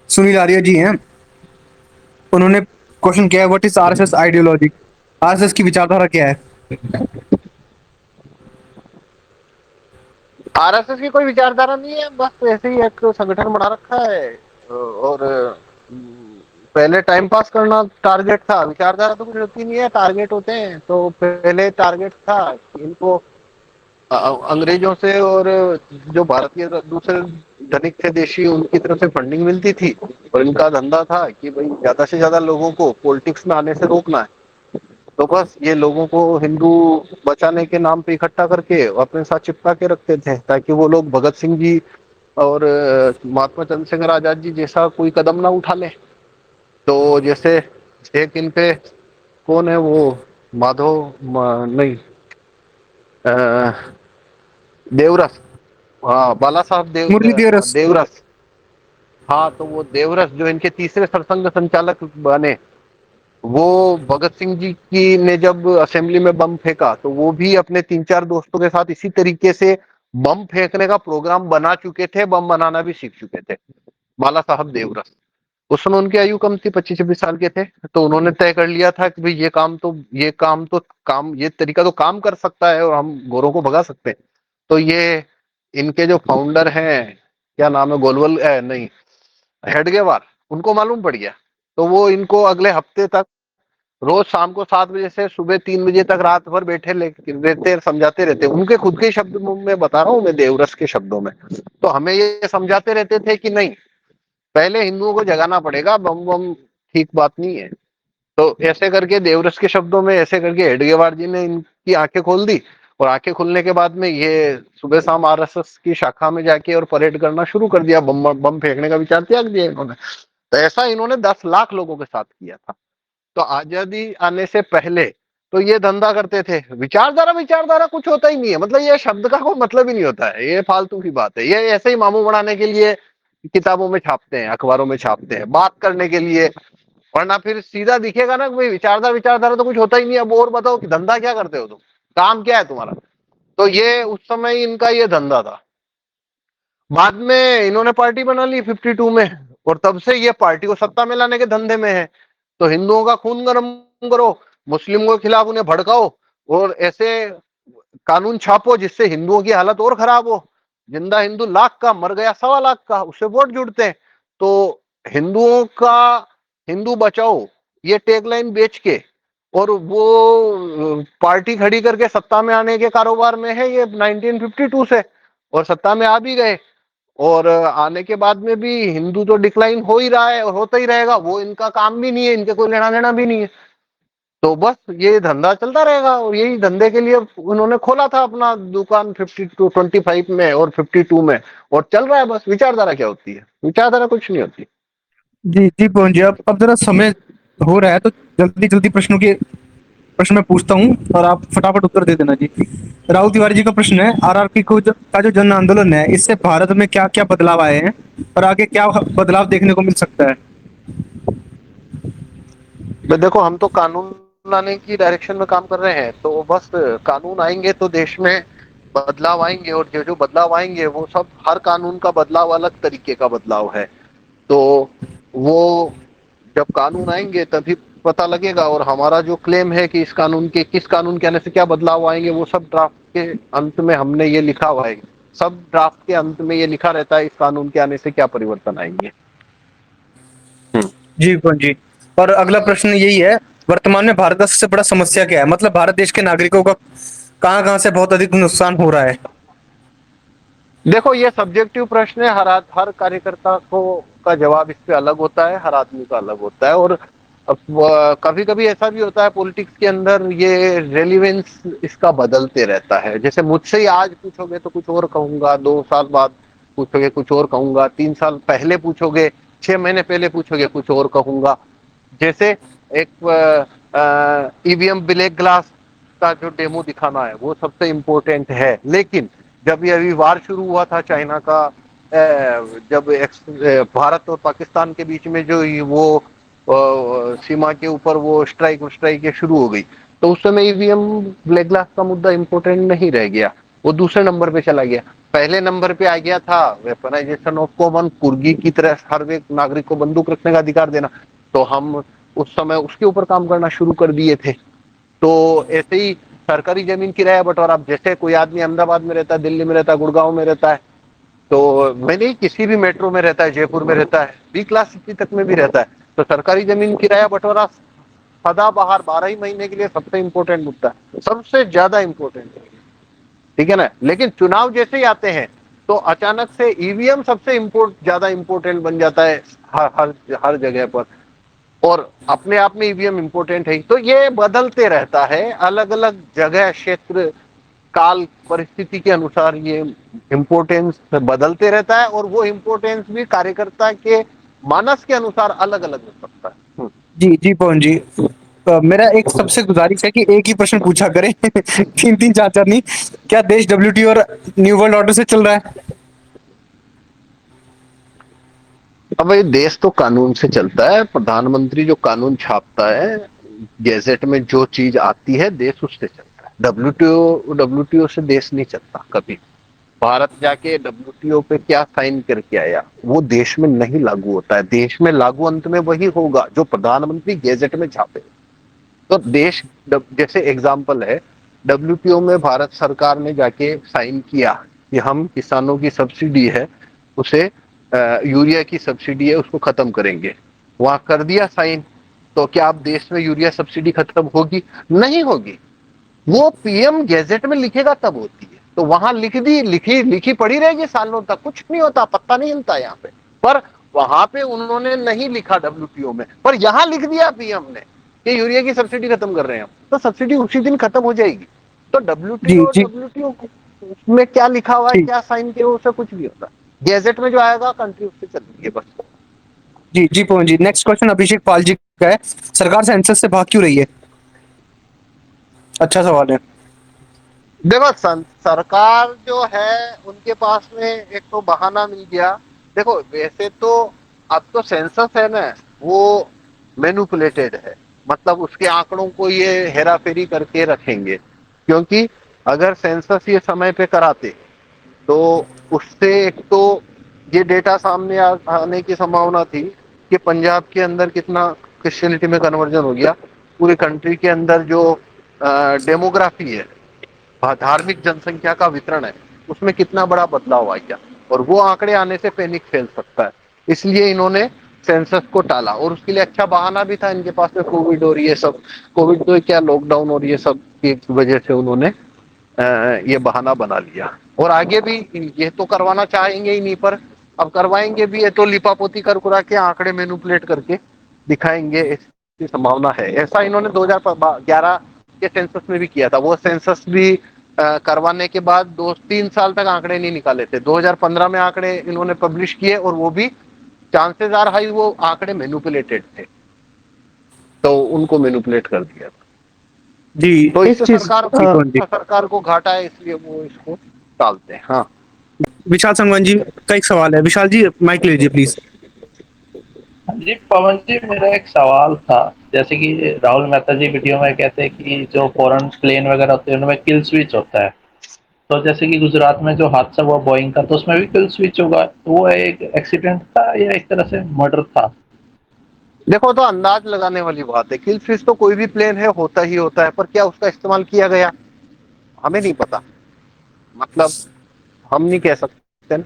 सुनील आर्य जी हैं। उन्होंने क्वेश्चन किया है, what is RSS ideology? RSS की विचारधारा क्या है? आरएसएस की कोई विचारधारा नहीं है, बस ऐसे ही एक संगठन बना रखा है। और पहले टाइम पास करना टारगेट था। विचारधारा तो कुछ होती नहीं है, टारगेट होते हैं। तो पहले टारगेट था कि इनको अंग्रेजों से और जो भारतीय दूसरे धनिक थे देशी, उनकी तरफ से फंडिंग मिलती थी। और इनका धंधा था कि भाई ज्यादा से ज्यादा लोगों को पॉलिटिक्स में आने से रोकना है। तो बस ये लोगों को हिंदू बचाने के नाम पे इकट्ठा करके अपने साथ चिपका के रखते थे, ताकि वो लोग भगत सिंह जी और महात्मा चंद्रशेखर आजाद जी जैसा कोई कदम ना उठा ले। तो जैसे एक इन पे कौन है वो, नहीं, देवरस। हाँ, बाला साहब मुरली देवरस। देवरस। हाँ, तो वो देवरस जो इनके तीसरे सरसंघ संचालक बने, वो भगत सिंह जी की ने जब असेंबली में बम फेंका, तो वो भी अपने 3-4 दोस्तों के साथ इसी तरीके से बम फेंकने का प्रोग्राम बना चुके थे, बम बनाना भी सीख चुके थे, बाला साहब देवरस। उस समय उनकी आयु कम थी, 25-26 साल के थे। तो उन्होंने तय कर लिया था कि भाई ये तरीका तो काम कर सकता है और हम गोरों को भगा सकते हैं। तो ये इनके जो फाउंडर हैं, क्या नाम है, गोलवल नहीं, हेडगेवार, उनको मालूम पड़ गया। तो वो इनको अगले हफ्ते तक रोज शाम को 7 बजे से सुबह 3 बजे तक रात भर बैठे रहते, समझाते रहते। उनके खुद के शब्द में बता रहा हूँ मैं, देवरस के शब्दों में। तो हमें ये समझाते रहते थे कि नहीं, पहले हिंदुओं को जगाना पड़ेगा, बम बम ठीक बात नहीं है। तो ऐसे करके देवरस के शब्दों में ऐसे करके हेडगेवार जी ने इनकी आंखें खोल दी। और आंखें खुलने के बाद में ये सुबह शाम आरएसएस की शाखा में जाके और परेड करना शुरू कर दिया, बम बम फेंकने का विचार त्याग दिया इन्होंने। तो ऐसा इन्होंने 10 लाख लोगों के साथ किया था। तो आजादी आने से पहले तो ये धंधा करते थे। विचारधारा विचारधारा कुछ होता ही नहीं है, मतलब ये शब्द का कोई मतलब ही नहीं होता है, ये फालतू की बात है। ये ऐसे ही मामू बनाने के लिए किताबों में छापते हैं, अखबारों में छापते हैं, बात करने के लिए। वरना फिर सीधा दिखेगा ना कि भाई विचारधारा विचारधारा तो कुछ होता ही नहीं है। अब और बताओ कि धंधा क्या करते हो तुम, काम क्या है तुम्हारा? तो ये उस समय इनका ये धंधा था। बाद में इन्होंने पार्टी बना ली 52 में, और तब से ये पार्टी को सत्ता में लाने के धंधे में है। तो हिंदुओं का खून गर्म करो, मुस्लिमों के खिलाफ उन्हें भड़काओ, और ऐसे कानून छापो जिससे हिंदुओं की हालत और खराब हो। जिंदा हिंदू लाख का, मर गया 1.25 लाख का, उससे वोट जुड़ते हैं। तो हिंदुओं का, हिंदू बचाओ, ये टैगलाइन बेच के और वो पार्टी खड़ी करके सत्ता में आने के कारोबार में है ये 1952 से। और सत्ता में आ भी गए। और आने के बाद में भी हिंदू तो डिक्लाइन हो ही रहा है और होता ही रहेगा, वो इनका काम भी नहीं है, इनके कोई लेना देना भी नहीं है। तो बस ये धंधा चलता रहेगा। और यही धंधे के लिए उन्होंने खोला था अपना दुकान 25 में और 52 में, और चल रहा है। बस विचारधारा क्या होती है? विचारधारा कुछ नहीं होती। जी जी पवन जी, अब जरा समय हो रहा है, तो जल्दी जल्दी प्रश्न मैं पूछता हूँ और आप फटाफट उत्तर दे देना जी। राहुल तिवारी जी का प्रश्न है, आरआरपी का जो जन आंदोलन है, इससे भारत में क्या क्या बदलाव आए हैं और आगे क्या बदलाव देखने को मिल सकता है? मैं देखो, हम तो कानून लाने की डायरेक्शन में काम कर रहे हैं। तो बस कानून आएंगे तो देश में बदलाव आएंगे। और जो जो बदलाव आएंगे वो सब, हर कानून का बदलाव अलग तरीके का बदलाव है। तो वो जब कानून आएंगे तभी पता लगेगा। और हमारा जो क्लेम है कि किस कानून के आने से क्या बदलाव आएंगे, वो सब ड्राफ्ट के अंत में हमने ये लिखा हुआ है। सब ड्राफ्ट के अंत में ये लिखा रहता है, इस कानून के आने से क्या परिवर्तन आएंगे। हम्म। जी पवन जी। और अगला प्रश्न यही है, वर्तमान में भारत का सबसे बड़ा समस्या क्या है? मतलब भारत देश के नागरिकों का कहाँ कहाँ से बहुत अधिक नुकसान हो रहा है? देखो, ये सब्जेक्टिव प्रश्न है। हर कार्यकर्ता को का जवाब इस पे अलग होता है, हर आदमी का अलग होता है। और कभी कभी ऐसा भी होता है पॉलिटिक्स के अंदर, ये रेलिवेंस इसका बदलते रहता है। जैसे मुझसे ही आज पूछोगे तो कुछ और कहूंगा, 2 साल बाद पूछोगे कुछ और कहूंगा, 3 साल पहले पूछोगे, 6 महीने पहले पूछोगे कुछ और कहूंगा। जैसे एक ईवीएम ब्लैक ग्लास का जो डेमो दिखाना है वो सबसे इम्पोर्टेंट है। लेकिन जब ये अभी वार शुरू हुआ था चाइना का, जब भारत और पाकिस्तान के बीच में जो वो सीमा के ऊपर वो स्ट्राइक शुरू हो गई, तो उस समय ईवीएम ब्लैक ग्लास का मुद्दा इम्पोर्टेंट नहीं रह गया। वो दूसरे नंबर पे चला गया। पहले नंबर पे आ गया था वेपनाइजेशन ऑफ कॉमन, कुर्गी की तरह हर एक नागरिक को बंदूक रखने का अधिकार देना। तो हम उस समय उसके ऊपर काम करना शुरू कर दिए थे। तो ऐसे ही सरकारी जमीन किराया बंटवारा, अब जैसे कोई आदमी अहमदाबाद में रहता है, दिल्ली में रहता है, गुड़गांव में रहता है, तो मैंने किसी भी मेट्रो में रहता है, जयपुर में रहता है, बी क्लास सिटी तक में भी रहता है, तो सरकारी जमीन किराया बंटवारा सदाबहार 12 ही महीने के लिए सबसे इंपॉर्टेंट मुद्दा है, सबसे ज्यादा इंपॉर्टेंट, ठीक है ना। लेकिन चुनाव जैसे ही आते हैं तो अचानक से ईवीएम सबसे ज्यादा इंपॉर्टेंट बन जाता है हर हर हर जगह पर। और अपने आप में ईवीएम इंपॉर्टेंट है, तो ये बदलते रहता है, अलग अलग जगह, क्षेत्र, काल, परिस्थिति के अनुसार ये इम्पोर्टेंस बदलते रहता है, और वो इम्पोर्टेंस भी कार्यकर्ता के मानस के अनुसार अलग अलग हो सकता है। जी जी पवन जी, मेरा एक सबसे गुजारिश है कि एक ही प्रश्न पूछा करें तीन तीन चार चार नहीं। क्या देश डब्ल्यूटीओ और न्यू वर्ल्ड ऑर्डर से चल रहा है? अब ये देश तो कानून से चलता है, प्रधानमंत्री जो कानून छापता है, गैजेट में जो चीज आती है, देश उससे चलता है। डब्ल्यूटीओ से देश नहीं चलता कभी। भारत जाके डब्ल्यूटीओ पे क्या साइन करके आया, वो देश में नहीं लागू होता है। देश में लागू अंत में वही होगा जो प्रधानमंत्री गैजेट में छापे। तो देश, जैसे एग्जाम्पल है, डब्ल्यूटीओ में भारत सरकार ने जाके साइन किया कि हम किसानों की सब्सिडी है उसे, यूरिया की सब्सिडी है उसको खत्म करेंगे, वहां कर दिया साइन। तो क्या अब देश में यूरिया सब्सिडी खत्म होगी? नहीं होगी। वो पीएम गैजेट में लिखेगा तब होती है। तो वहां लिख दी, लिखी लिखी पड़ी रहेगी सालों तक, कुछ नहीं होता, पत्ता नहीं हिलता यहाँ पे। पर वहां पे उन्होंने नहीं लिखा डब्ल्यूटीओ में, पर यहां लिख दिया पीएम ने कि यूरिया की सब्सिडी खत्म कर रहे हैं हम, तो सब्सिडी उसी दिन खत्म हो जाएगी। तो जी डब्ल्यूटीओ जी डब्ल्यूटीओ में क्या लिखा हुआ है, जी क्या साइन किया, उससे कुछ भी होता। गैजेट में जो आएगा कंट्री उससे चलती है बस। जी जी पवन जी, नेक्स्ट क्वेश्चन अभिषेक पाल जी का है। सरकार सेंसस से भाग क्यों रही है? अच्छा सवाल है। देखो, सरकार जो है उनके पास में एक तो बहाना मिल गया। देखो, वैसे तो अब तो सेंसस है ना, वो मैनिपुलेटेड है, मतलब उसके आंकड़ों को ये हेरा फेरी करके रखेंगे। क्योंकि अगर सेंसस ये समय पे कराते तो उससे एक तो ये डेटा सामने आने की संभावना थी कि पंजाब के अंदर कितना क्रिश्चियनिटी में कन्वर्जन हो गया, पूरी कंट्री के अंदर जो डेमोग्राफी है, धार्मिक जनसंख्या का वितरण है, उसमें कितना बड़ा बदलाव आ गया, और वो आंकड़े आने से पैनिक फैल सकता है। इसलिए इन्होंने सेंसस को टाला, और उसके लिए अच्छा बहाना भी था इनके पास में, कोविड और ये सब, कोविड तो क्या, लॉकडाउन और ये सब की वजह से उन्होंने ये बहाना बना लिया। और आगे भी ये तो करवाना चाहेंगे ही नहीं, पर अब करवाएंगे भी, ये तो लिपापोती कर कुरा के आंकड़े मैनिपुलेट करके दिखाएंगे, इसकी संभावना है। ऐसा इन्होंने 2011 के सेंसस में भी किया था। वो सेंसस भी करवाने के बाद 2-3 साल तक आंकड़े नहीं निकाले थे। 2015 में आंकड़े इन्होंने पब्लिश किए, और वो भी चांसेस आर हाई वो आंकड़े मैनिपुलेटेड थे, तो उनको मैनिपुलेट कर दिया। जी, तो एक इससे चीज जी पवन जी, सरकार को घाटा है, इसलिए वो इसको टालते हैं। हाँ। विशाल संगवान जी का एक सवाल है। विशाल जी माइक लीजिए प्लीज। हाँ जी पवन जी, मेरा एक सवाल था। जैसे कि राहुल मेहता जी वीडियो में कहते हैं कि जो फॉरेन प्लेन वगैरह होते हैं उनमें किल स्विच होता है। तो जैसे कि गुजरात में जो हादसा हुआ बोइंग का, तो उसमें भी किल स्विच होगा, तो वो एक एक्सीडेंट था या एक तरह से मर्डर था? देखो, तो अंदाज लगाने वाली बात है। किल स्विच तो कोई भी प्लेन है होता ही होता है, पर क्या उसका इस्तेमाल किया गया, हमें नहीं पता। मतलब हम नहीं कह सकते न।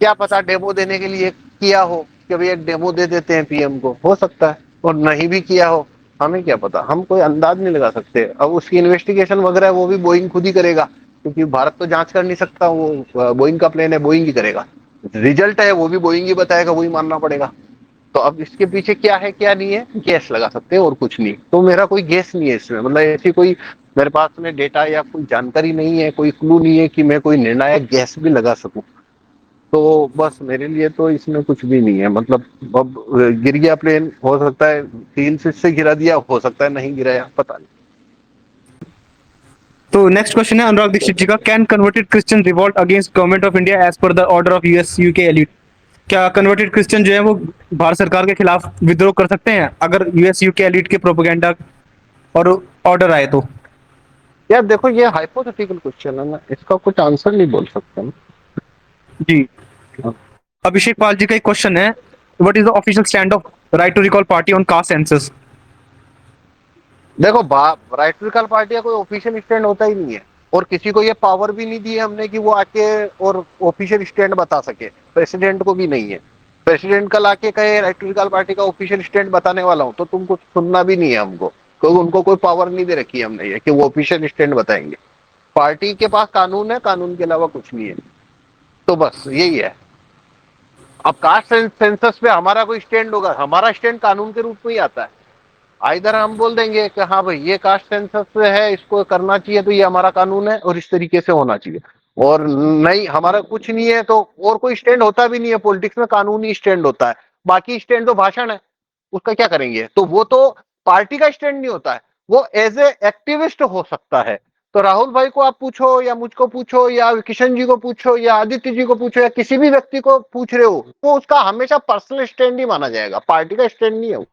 क्या पता डेमो देने के लिए किया हो कि भाई एक डेमो दे देते हैं पीएम को, हो सकता है, और नहीं भी किया हो, हमें क्या पता। हम कोई अंदाज नहीं लगा सकते। अब उसकी इन्वेस्टिगेशन वगैरह वो भी बोइंग खुद ही करेगा, क्योंकि भारत तो जांच कर नहीं सकता। वो बोइंग का प्लेन है, बोइंग ही करेगा। रिजल्ट है वो भी बोइंग ही बताएगा, वही मानना पड़ेगा। तो अब इसके पीछे क्या है क्या नहीं है, गैस लगा सकते हैं और कुछ नहीं। तो मेरा कोई गैस नहीं है इसमें, मतलब ऐसी कोई मेरे पास में डेटा या कोई जानकारी नहीं है, कोई क्लू नहीं है कि मैं कोई निर्णायक गैस भी लगा सकूं। तो बस मेरे लिए तो इसमें कुछ भी नहीं है। मतलब अब गिर गया प्लेन, हो सकता है तीन से गिरा दिया, हो सकता है नहीं गिराया, पता नहीं। तो नेक्स्ट क्वेश्चन है अनुराग दीक्षित जी का। Can converted Christian revolt against government of India as per the order of US UK elite? क्या कन्वर्टेड क्रिश्चियन जो है वो भारत सरकार के खिलाफ विद्रोह कर सकते हैं अगर यूएस यूके एलिट के प्रोपेगेंडा और ऑर्डर आए तो? यार देखो ये हाइपोथेटिकल क्वेश्चन है ना, इसका कुछ आंसर नहीं बोल सकते हम। जी। अभिषेक पाल जी का एक क्वेश्चन है, what is the official stand of right to recall party on caste census? देखो राइट टू रिकॉल पार्टी का कोई ऑफिशियल स्टैंड होता ही नहीं है, और किसी को ये पावर भी नहीं दी है हमने कि वो आके और ऑफिशियल स्टैंड बता सके, प्रेसिडेंट को भी नहीं है। प्रेसिडेंट कल आके कहे राइट टू रिकॉल पार्टी का ऑफिशियल स्टैंड बताने वाला हूं, तो तुमको सुनना भी नहीं है हमको, क्योंकि उनको कोई पावर नहीं दे रखी है हमने ये कि वो ऑफिशियल स्टैंड बताएंगे। पार्टी के पास कानून है, कानून के अलावा कुछ नहीं है, तो बस यही है। अब कास्ट सेंसस पे हमारा कोई स्टैंड होगा, हमारा स्टैंड कानून के रूप में ही आता है। इधर हम बोल देंगे कि हाँ भाई ये कास्ट सेंसस है, इसको करना चाहिए, तो ये हमारा कानून है और इस तरीके से होना चाहिए, और नहीं हमारा कुछ नहीं है तो और कोई स्टैंड होता भी नहीं है। पॉलिटिक्स में कानूनी स्टैंड होता है, बाकी स्टैंड तो भाषण है, उसका क्या करेंगे? तो वो तो पार्टी का स्टैंड नहीं होता है, वो एज ए एक्टिविस्ट हो सकता है। तो राहुल भाई को आप पूछो या मुझको पूछो या किशन जी को पूछो या आदित्य जी को पूछो या किसी भी व्यक्ति को पूछ रहे हो, तो उसका हमेशा पर्सनल स्टैंड ही माना जाएगा, पार्टी का स्टैंड नहीं है वो।